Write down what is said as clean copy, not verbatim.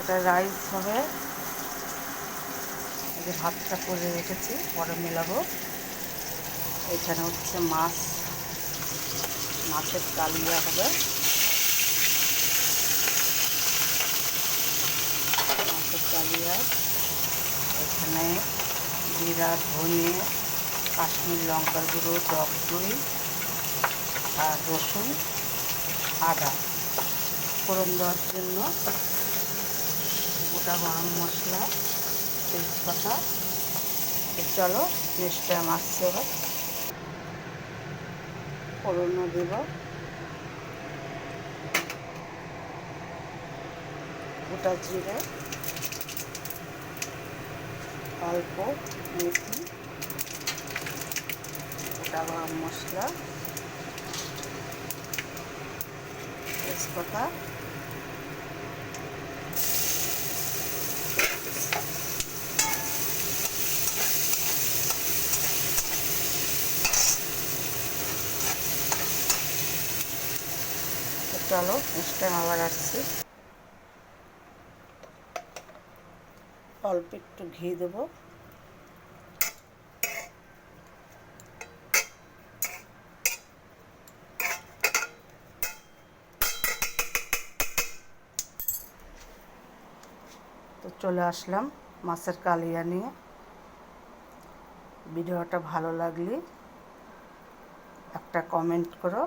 এটা রাইস হবে। এই যে ভাতটা করে রেখেছি, পরে মেলাবো। এখানে হচ্ছে মাছ, মাছের কালিয়া হবে। মাছের কালিয়া, এখানে জিরা, ধনে, কাশ্মীর লঙ্কার গুঁড়ো, টক দই আর রসুন, আদা ফোড়ন দেওয়ার জন্য, গোটা গরম মশলা, তেজপাতা। চলো নেক্সট টাইম আসছে, এবার ফোড়নও দেব। গোটা জিরে, অল্প মেথি, গোটা গরম মশলা, তেজপাতা, চলো নেক্সট টাইম আবার আসছি। অল্প একটু ঘি দেবো। তো চলে আসলাম মাছের কালিয়া নিয়ে। ভিডিওটা ভালো লাগলে একটা কমেন্ট করো।